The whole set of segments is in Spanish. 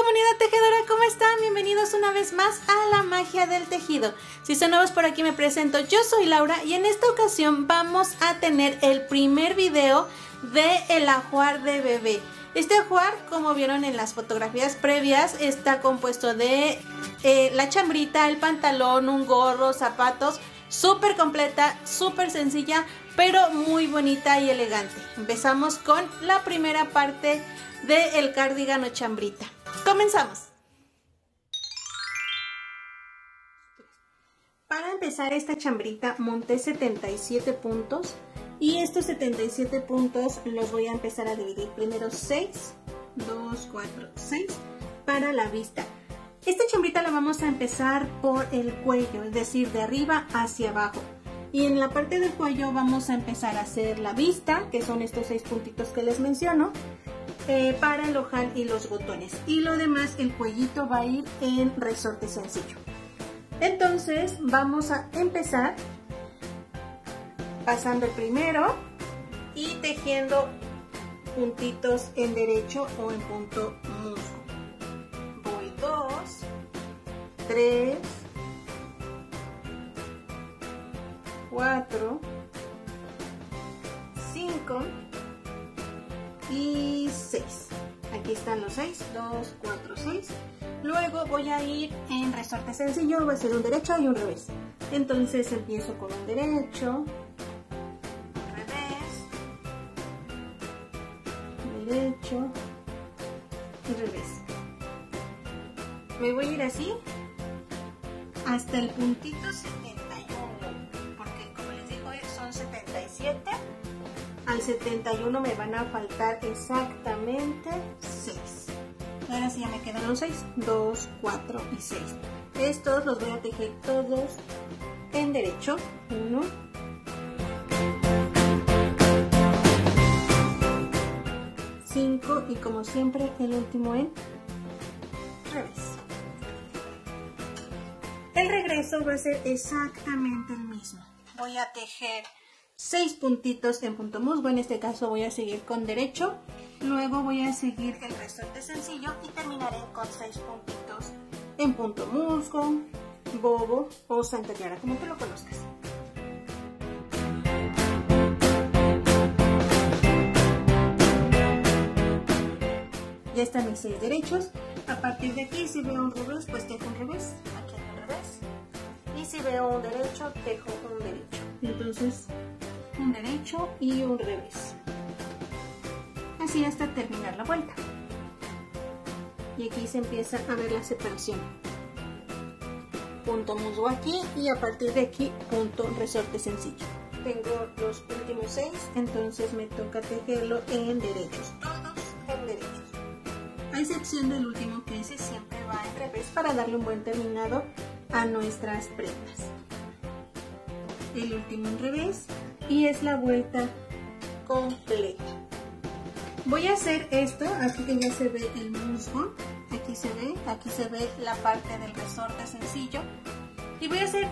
Comunidad tejedora, ¿cómo están? Bienvenidos una vez más a la magia del tejido. Si son nuevos por aquí me presento, yo soy Laura y en esta ocasión vamos a tener el primer video de el ajuar de bebé. Este ajuar, como vieron en las fotografías previas, está compuesto de la chambrita, el pantalón, un gorro, zapatos, súper completa, súper sencilla, pero muy bonita y elegante. Empezamos con la primera parte del cardigan o chambrita. Comenzamos. Para empezar esta chambrita monté 77 puntos y estos 77 puntos los voy a empezar a dividir primero 6, 2, 4, 6 para la vista. Esta chambrita la vamos a empezar por el cuello, es decir, de arriba hacia abajo. Y en la parte del cuello vamos a empezar a hacer la vista, que son estos 6 puntitos que les menciono, para el ojal y los botones. Y lo demás, el cuellito va a ir en resorte sencillo. Entonces vamos a empezar pasando el primero y tejiendo puntitos en derecho o en punto musgo. Voy 2, 3, 4, 5 y 6. Aquí están los 6, 2, 4, 6. Luego voy a ir en resorte sencillo, voy a hacer un derecho y un revés. Entonces empiezo con un derecho, revés, derecho y revés. Me voy a ir así hasta el puntito 71, porque como les digo son 77. Al 71 me van a faltar exactamente 6. Ahora sí ya me quedan los 6, 2, 4 y 6. Estos los voy a tejer todos en derecho. 1, 5 y como siempre el último en revés. El regreso va a ser exactamente el mismo. Voy a tejer 6 puntitos en punto musgo, en este caso voy a seguir con derecho, luego voy a seguir el resorte sencillo y terminaré con 6 puntitos en punto musgo, bobo o Santa Clara, como tú lo conozcas. Ya están mis 6 derechos. A partir de aquí, si veo un revés, pues tejo un revés, aquí hay un revés, y si veo un derecho, tejo un derecho. Entonces un derecho y un revés, así hasta terminar la vuelta. Y aquí se empieza a ver la separación, punto musgo aquí y a partir de aquí punto resorte sencillo. Tengo los últimos 6, entonces me toca tejerlo en derechos, todos en derechos, a excepción del último, que ese siempre va en revés para darle un buen terminado a nuestras prendas. El último en revés y es la vuelta completa. Voy a hacer esto, aquí que ya se ve el musgo, aquí se ve la parte del resorte sencillo, y voy a hacer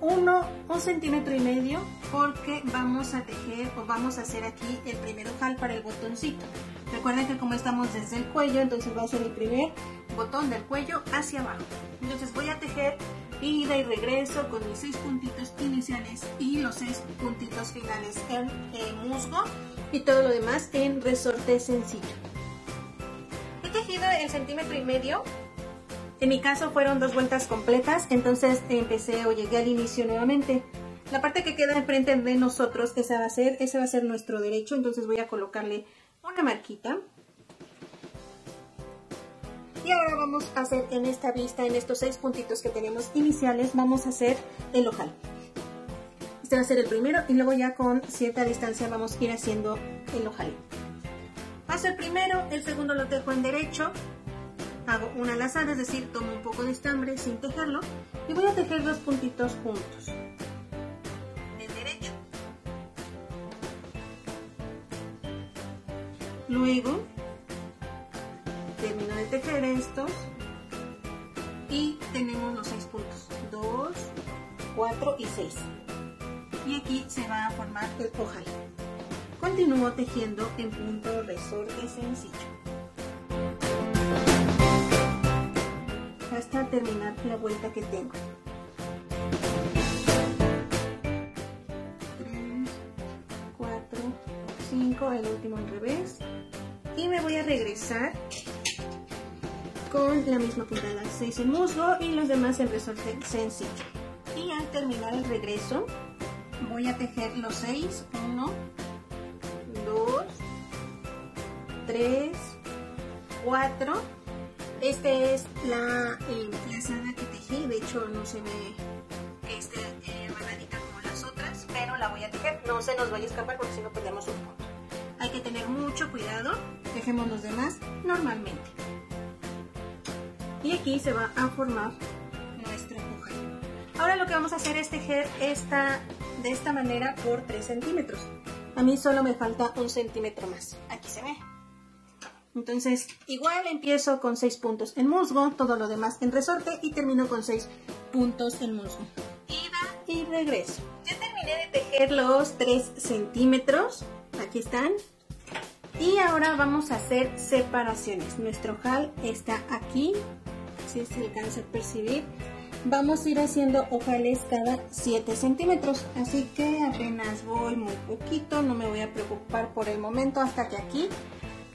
un centímetro y medio porque vamos a tejer o vamos a hacer aquí el primer ojal para el botoncito. Recuerden que como estamos desde el cuello, entonces va a ser el primer botón del cuello hacia abajo. Entonces voy a tejer ida y regreso con mis 6 puntitos iniciales y los 6 puntitos finales en musgo y todo lo demás en resorte sencillo. He tejido el centímetro y medio. En mi caso fueron 2 vueltas completas, entonces empecé o llegué al inicio nuevamente. La parte que queda enfrente de nosotros, ese va a ser nuestro derecho, entonces voy a colocarle una marquita. Y ahora vamos a hacer en esta vista, en estos 6 puntitos que tenemos iniciales, vamos a hacer el ojal. Este va a ser el primero y luego ya con cierta distancia vamos a ir haciendo el ojal. Paso el primero, el segundo lo tejo en derecho, hago una lazada, es decir, tomo un poco de estambre sin tejerlo y voy a tejer 2 puntitos juntos. El derecho. Luego termino de tejer estos y tenemos los 6 puntos, 2, 4 y 6. Y aquí se va a formar el ojal. Continúo tejiendo en punto resorte sencillo. terminar la vuelta que tengo. 3, 4, 5, el último al revés. Y me voy a regresar con la misma puntada, 6 en musgo y los demás en resorte sencillo. Y al terminar el regreso voy a tejer los 6, 1, 2, 3, 4. Esta es la lazada que tejí, de hecho no se ve que esté amarradita como las otras, pero la voy a tejer, no se nos vaya a escapar porque si no perdemos un punto. Hay que tener mucho cuidado, tejemos los demás normalmente. Y aquí se va a formar nuestra hoja. Ahora lo que vamos a hacer es tejer de esta manera por 3 centímetros. A mí solo me falta 1 centímetro más. Aquí se ve. Entonces igual empiezo con 6 puntos en musgo, todo lo demás en resorte y termino con 6 puntos en musgo. Ida y regreso. Ya terminé de tejer los 3 centímetros. Aquí están. Y ahora vamos a hacer separaciones. Nuestro ojal está aquí, si se alcanza a percibir. Vamos a ir haciendo ojales cada 7 centímetros, así que apenas voy muy poquito, no me voy a preocupar por el momento hasta que aquí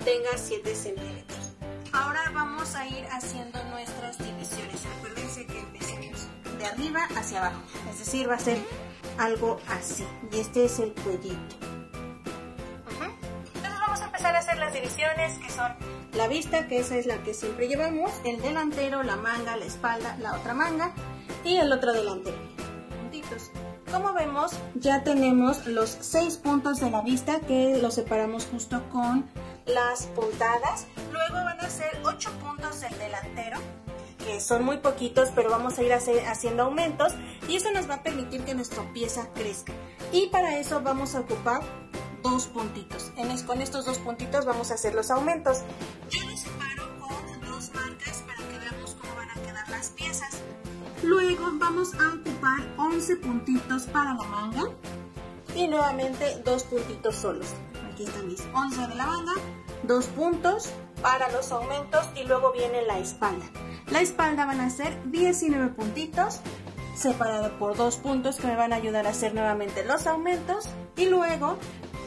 tenga 7 centímetros. Ahora vamos a ir haciendo nuestras divisiones. Acuérdense que empecemos de arriba hacia abajo, es decir, va a ser algo así, y este es el cuellito. A hacer las divisiones que son la vista, que esa es la que siempre llevamos, el delantero, la manga, la espalda, la otra manga y el otro delantero. Puntitos. Como vemos, ya tenemos los 6 puntos de la vista que los separamos justo con las puntadas. Luego van a ser 8 puntos del delantero, que son muy poquitos, pero vamos a ir haciendo aumentos y eso nos va a permitir que nuestra pieza crezca. Y para eso vamos a ocupar 2 puntitos. Con estos 2 puntitos vamos a hacer los aumentos. Yo los separo con 2 marcas para que veamos cómo van a quedar las piezas. Luego vamos a ocupar 11 puntitos para la manga y nuevamente 2 puntitos solos. Aquí están mis 11 de la manga, 2 puntos para los aumentos y luego viene la espalda. La espalda van a ser 19 puntitos separado por 2 puntos que me van a ayudar a hacer nuevamente los aumentos y luego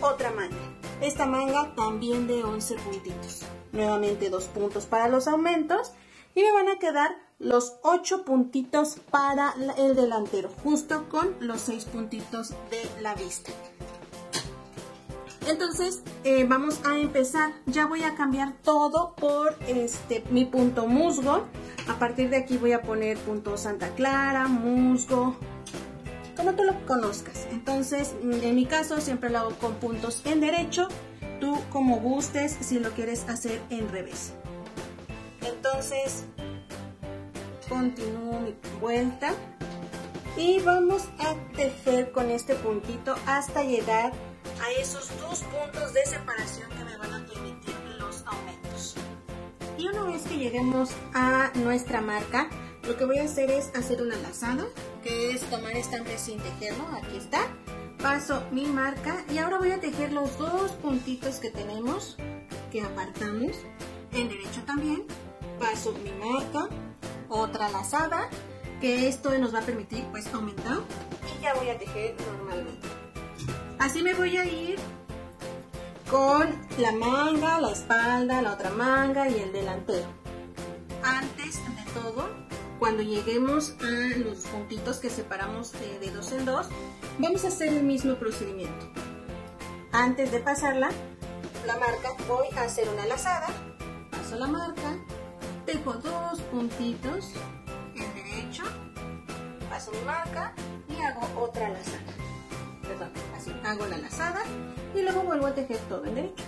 otra manga. Esta manga también de 11 puntitos. Nuevamente 2 puntos para los aumentos y me van a quedar los 8 puntitos para el delantero, justo con los 6 puntitos de la vista. Entonces vamos a empezar. Ya voy a cambiar todo por mi punto musgo. A partir de aquí voy a poner punto Santa Clara, musgo, como tú lo conozcas. Entonces, en mi caso siempre lo hago con puntos en derecho, tú como gustes si lo quieres hacer en revés. Entonces, continúo mi vuelta y vamos a tejer con este puntito hasta llegar a esos 2 puntos de separación que me van a permitir los aumentos. Y una vez que lleguemos a nuestra marca, lo que voy a hacer es hacer una lazada, que es tomar estambre sin tejerlo. Aquí está. Paso mi marca y ahora voy a tejer los 2 puntitos que tenemos, que apartamos, en derecho también. Paso mi marca, otra lazada, que esto nos va a permitir pues aumentar y ya voy a tejer normalmente. Así me voy a ir con la manga, la espalda, la otra manga y el delantero. Antes de todo, cuando lleguemos a los puntitos que separamos de 2 en 2, vamos a hacer el mismo procedimiento. Antes de pasarla, la marca, voy a hacer una lazada, paso la marca, tejo 2 puntitos en derecho, paso mi marca y hago otra lazada. Perdón, así, hago la lazada y luego vuelvo a tejer todo en derecho.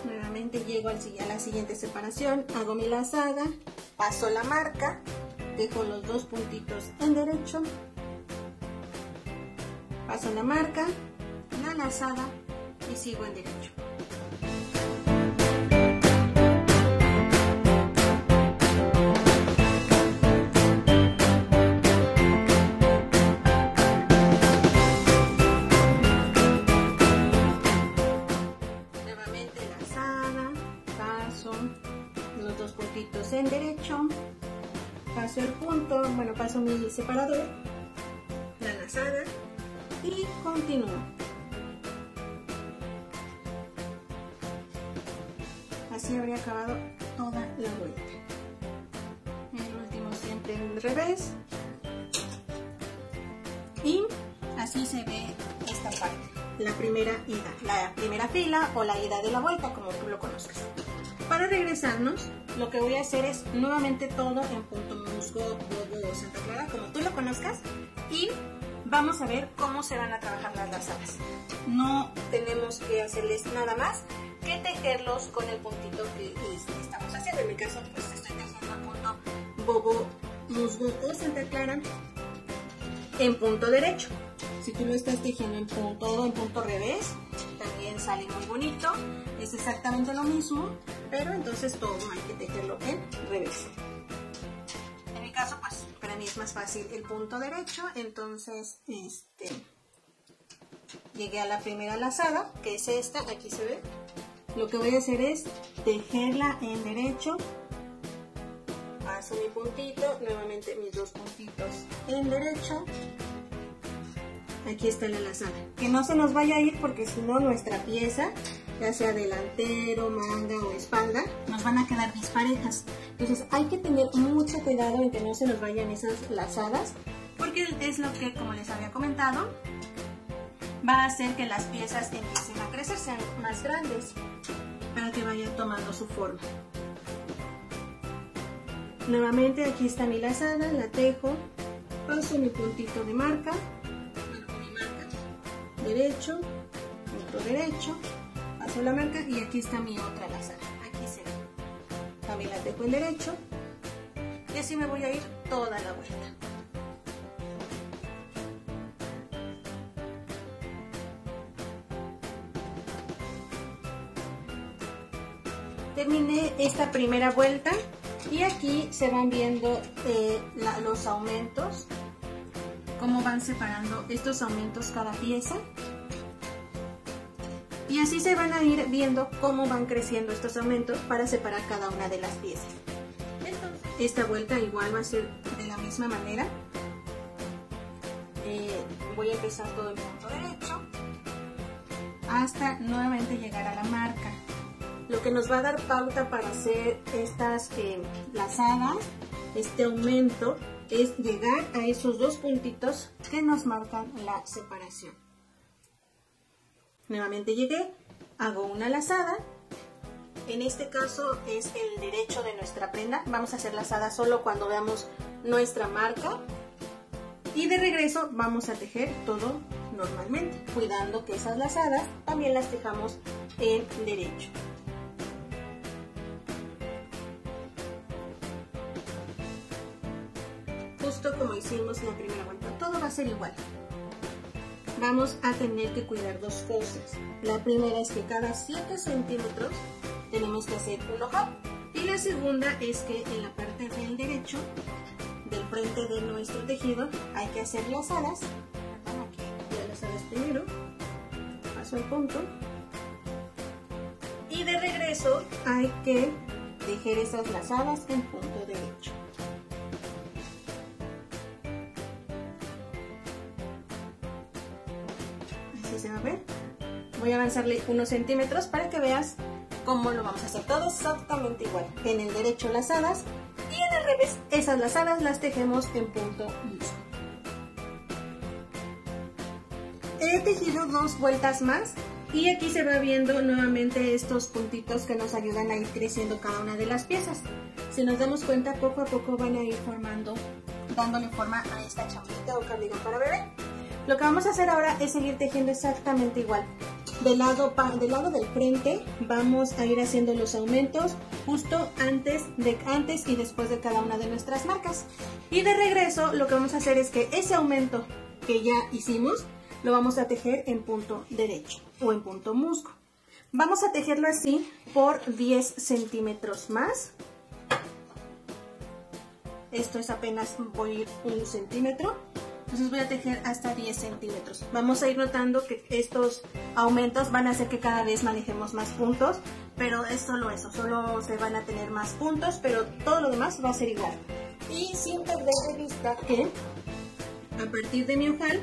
Nuevamente llego a la siguiente separación, hago mi lazada, paso la marca, dejo los 2 puntitos en derecho, paso la marca, la lazada y sigo en derecho. los dos puntitos en derecho, paso el punto, bueno, paso mi separador, la lazada y continúo. Así habría acabado toda la vuelta. El último siempre en revés. Y así se ve esta parte. La primera ida, la primera fila o la ida de la vuelta, como tú lo conozcas. Para regresarnos, lo que voy a hacer es nuevamente todo en punto musgo, bobo o Santa Clara, como tú lo conozcas. Y vamos a ver cómo se van a trabajar las lazadas. No tenemos que hacerles nada más que tejerlos con el puntito que estamos haciendo. En mi caso, pues estoy tejiendo el punto bobo, musgo o Santa Clara en punto derecho. Si tú lo estás tejiendo en punto revés, también sale muy bonito. Es exactamente lo mismo, pero entonces todo hay que tejerlo en revés. En mi caso, pues para mí es más fácil el punto derecho, entonces llegué a la primera lazada, que es esta, aquí se ve. Lo que voy a hacer es tejerla en derecho, paso mi puntito, nuevamente mis dos puntitos en derecho, aquí está la lazada, que no se nos vaya a ir porque si no nuestra pieza, ya sea delantero, manga o espalda, nos van a quedar disparejas. Entonces hay que tener mucho cuidado en que no se nos vayan esas lazadas, porque es lo que, como les había comentado, va a hacer que las piezas empiecen a crecer, sean más grandes, para que vayan tomando su forma. Nuevamente aquí está mi lazada, la tejo, paso mi puntito de marca, derecho, otro derecho, paso la marca y aquí está mi otra lazada, aquí se ve. También la tejo en derecho y así me voy a ir toda la vuelta. Terminé esta primera vuelta y aquí se van viendo los aumentos, cómo van separando estos aumentos cada pieza, y así se van a ir viendo cómo van creciendo estos aumentos para separar cada una de las piezas. Entonces, esta vuelta igual va a ser de la misma manera. Voy a empezar todo en punto derecho hasta nuevamente llegar a la marca. Lo que nos va a dar pauta para hacer estas lazadas, este aumento, es llegar a esos dos puntitos que nos marcan la separación. Nuevamente llegué, hago una lazada. En este caso es el derecho de nuestra prenda. Vamos a hacer lazada solo cuando veamos nuestra marca. Y de regreso vamos a tejer todo normalmente, cuidando que esas lazadas también las tejamos en derecho. Justo como hicimos en la primera vuelta, todo va a ser igual. Vamos a tener que cuidar dos cosas. La primera es que cada 7 centímetros tenemos que hacer un ojal. Y la segunda es que en la parte del derecho, del frente de nuestro tejido, hay que hacer lazadas. Aquí las lazadas primero, paso el punto. Y de regreso hay que tejer esas lazadas en punto derecho. Se va a ver. Voy a avanzarle unos centímetros para que veas cómo lo vamos a hacer todo exactamente igual. En el derecho lazadas y en el revés esas lazadas las tejemos en punto musgo. He tejido dos vueltas más y aquí se va viendo nuevamente estos puntitos que nos ayudan a ir creciendo cada una de las piezas. Si nos damos cuenta, poco a poco van a ir dándole forma a esta chamarrita o cardigan para bebé. Lo que vamos a hacer ahora es seguir tejiendo exactamente igual. Del lado del frente vamos a ir haciendo los aumentos justo antes y después de cada una de nuestras marcas. Y de regreso lo que vamos a hacer es que ese aumento que ya hicimos lo vamos a tejer en punto derecho o en punto musgo. Vamos a tejerlo así por 10 centímetros más. Esto es apenas voy a ir 1 centímetro. Entonces voy a tejer hasta 10 centímetros. Vamos a ir notando que estos aumentos van a hacer que cada vez manejemos más puntos, pero es solo eso, solo se van a tener más puntos, pero todo lo demás va a ser igual. Y sin perder de vista que a partir de mi ojal,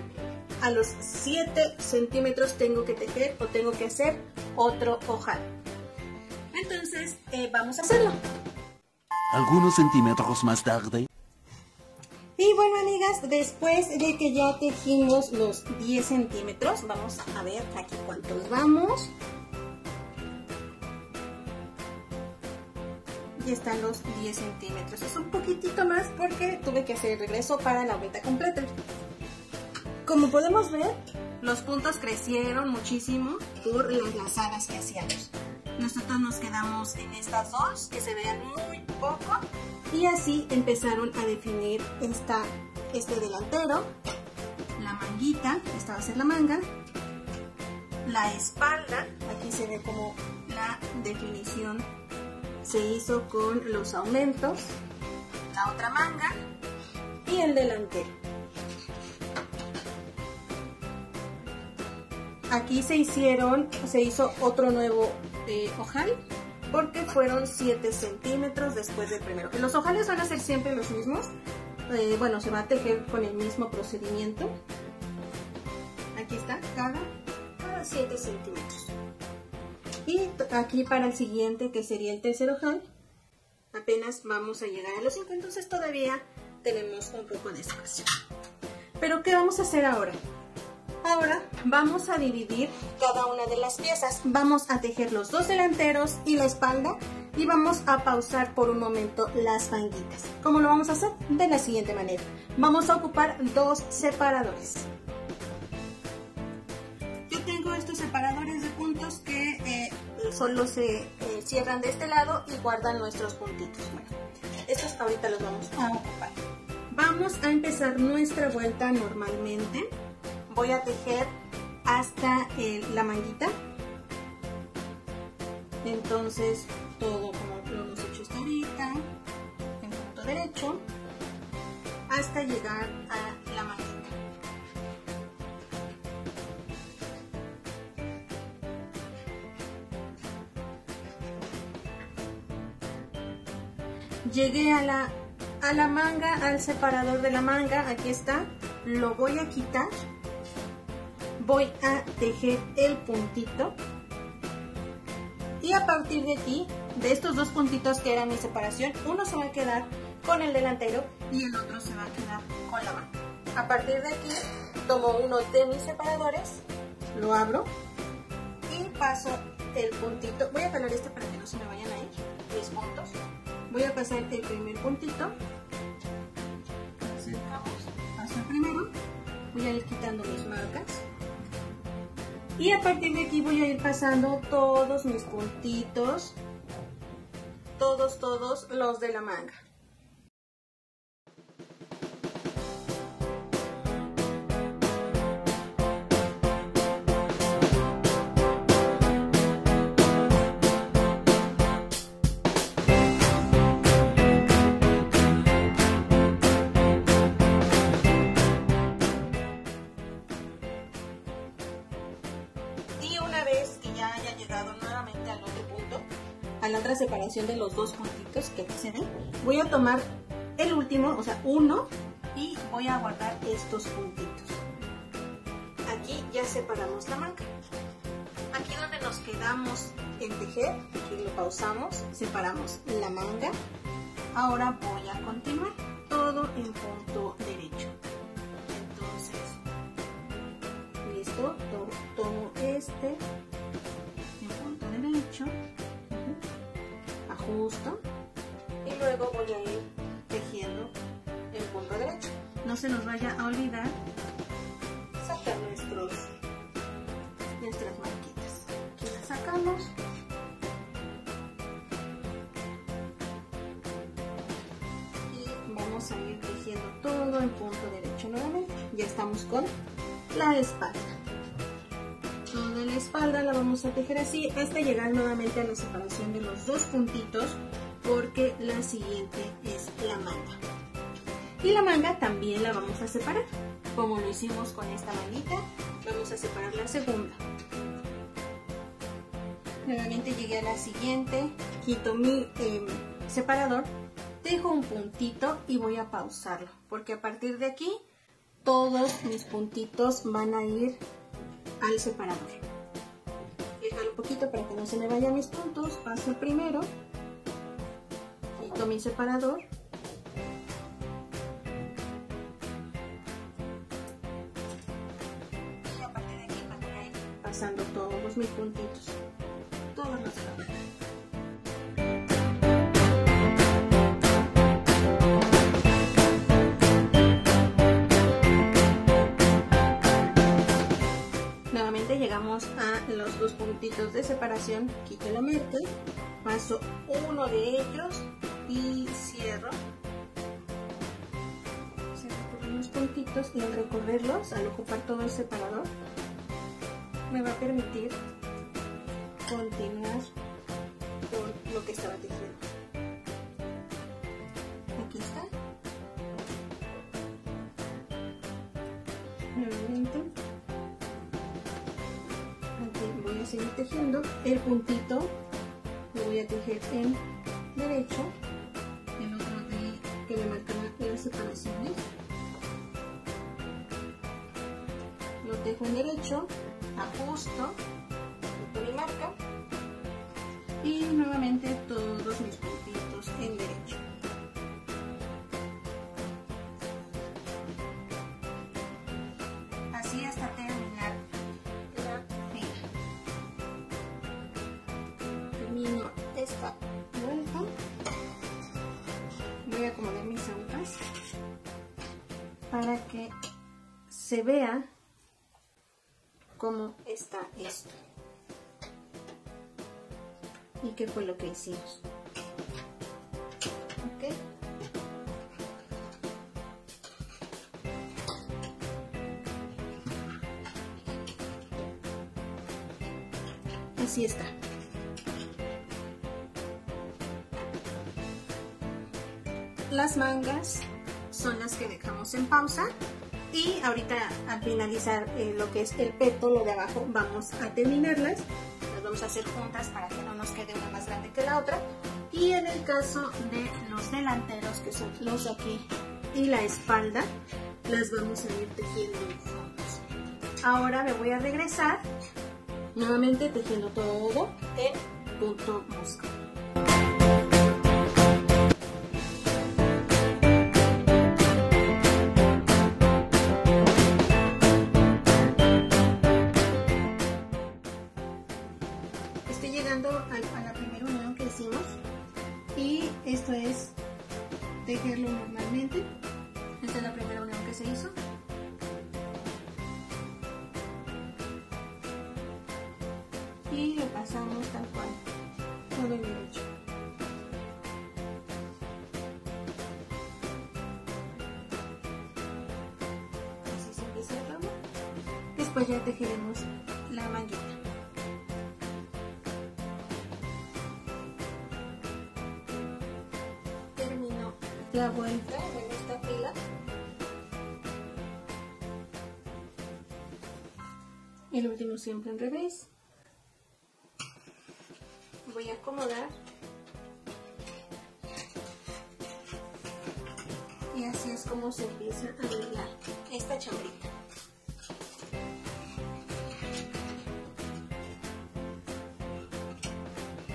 a los 7 centímetros tengo que tejer o tengo que hacer otro ojal. Entonces vamos a hacerlo. Algunos centímetros más tarde. Y bueno, amigas, después de que ya tejimos los 10 centímetros, vamos a ver aquí cuántos vamos. Y están los 10 centímetros. Es un poquitito más porque tuve que hacer el regreso para la vuelta completa. Como podemos ver, los puntos crecieron muchísimo por las lazadas que hacíamos. Nosotros nos quedamos en estas dos que se vean muy poco y así empezaron a definir este delantero, la manguita, esta va a ser la manga, la espalda, aquí se ve como la definición se hizo con los aumentos, la otra manga y el delantero. Aquí se hizo otro nuevo ojal porque fueron 7 centímetros después del primero. Los ojales van a ser siempre los mismos. Bueno, se va a tejer con el mismo procedimiento. Aquí está, cada 7 centímetros. Y aquí para el siguiente, que sería el tercer ojal, apenas vamos a llegar a los 5, entonces todavía tenemos un poco de espacio. Pero ¿qué vamos a hacer ahora? Ahora vamos a dividir cada una de las piezas. Vamos a tejer los dos delanteros y la espalda y vamos a pausar por un momento las manguitas. ¿Cómo lo vamos a hacer? De la siguiente manera. Vamos a ocupar dos separadores. Yo tengo estos separadores de puntos que solo se cierran de este lado y guardan nuestros puntitos. Bueno, estos ahorita los vamos a ocupar. Vamos a empezar nuestra vuelta normalmente. Voy a tejer hasta la manguita, entonces todo como lo hemos hecho hasta ahorita, en punto derecho, hasta llegar a la manguita. Llegué a la manga, al separador de la manga, aquí está, lo voy a quitar. Voy a tejer el puntito y a partir de aquí, de estos dos puntitos que eran mi separación, uno se va a quedar con el delantero y el otro se va a quedar con la manga. A partir de aquí tomo uno de mis separadores, lo abro y paso el puntito. Voy a jalar este para que no se me vayan a ir mis puntos. Voy a pasar el primer puntito, paso el primero, voy a ir quitando mis marcas. Y a partir de aquí voy a ir pasando todos mis puntitos, todos los de la manga. A la otra separación de los dos puntitos que aquí se ven, voy a tomar el último, o sea, uno, y voy a guardar estos puntitos. Aquí ya separamos la manga. Aquí donde nos quedamos en tejer, aquí lo pausamos, separamos la manga. Ahora voy a continuar todo en punto derecho. Entonces, listo, tomo este en punto derecho. Ajusto y luego voy a ir tejiendo el punto derecho. No se nos vaya a olvidar sacar nuestras marquitas. Aquí las sacamos. Y vamos a ir tejiendo todo en punto derecho nuevamente. Ya estamos con la espalda. Toda la espalda la vamos a tejer así hasta llegar nuevamente a la separación de los dos puntitos, porque la siguiente es la manga. Y la manga también la vamos a separar. como lo hicimos con esta manita, vamos a separar la segunda. Nuevamente llegué a la siguiente, quito mi separador, dejo un puntito y voy a pausarlo, porque a partir de aquí todos mis puntitos van a ir al separador. Déjalo un poquito para que no se me vayan mis puntos, paso el primero, quito mi separador. Y a partir de aquí voy a ir pasando todos mis puntitos. Todos los lados. Nuevamente llegamos a los dos puntitos de separación, quito la marca, paso uno de ellos y cierro por unos puntitos, y al recorrerlos, al ocupar todo el separador, me va a permitir continuar con lo que estaba tejiendo. Aquí está. Nuevamente, aquí voy a seguir tejiendo. El puntito lo voy a tejer en derecho, el otro que me marcaba las separaciones. Lo tejo en derecho, ajusto, quito mi marca y nuevamente todos mis puntitos en derecho. Así hasta terminar la fila. Termino esta vuelta. Voy a acomodar mis agujas para que se vea cómo está esto y qué fue lo que hicimos. ¿Okay? Así está. Las mangas son las que dejamos en pausa. Y ahorita al finalizar lo que es el peto, lo de abajo, vamos a terminarlas. Las vamos a hacer juntas para que no nos quede una más grande que la otra. Y en el caso de los delanteros, que son los aquí y la espalda, las vamos a ir tejiendo juntos. Ahora me voy a regresar nuevamente tejiendo todo en punto mosca. Estoy llegando a la primera unión que hicimos y esto es tejerlo normalmente. Esta es la primera unión que se hizo. Y lo pasamos tal cual, todo en derecho. Así se empieza el ramo. Después ya tejeremos la manguita. Termino la vuelta en esta fila. El último siempre en revés. Voy a acomodar y así es como se empieza a arreglar esta chambrita.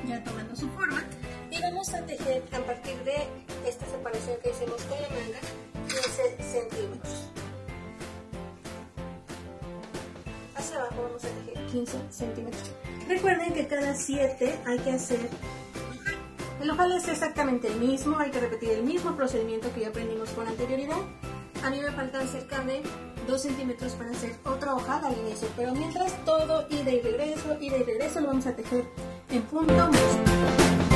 Ya tomando su forma, y vamos a tejer a partir de esta separación que hicimos con la manga 15 centímetros. Hacia abajo vamos a tejer 15 centímetros. Recuerden que cada 7 hay que hacer el ojal. Es exactamente el mismo, hay que repetir el mismo procedimiento que ya aprendimos con anterioridad. A mí me faltan cerca de 2 centímetros para hacer otro ojal al inicio, pero mientras todo ida y regreso lo vamos a tejer en punto mosca.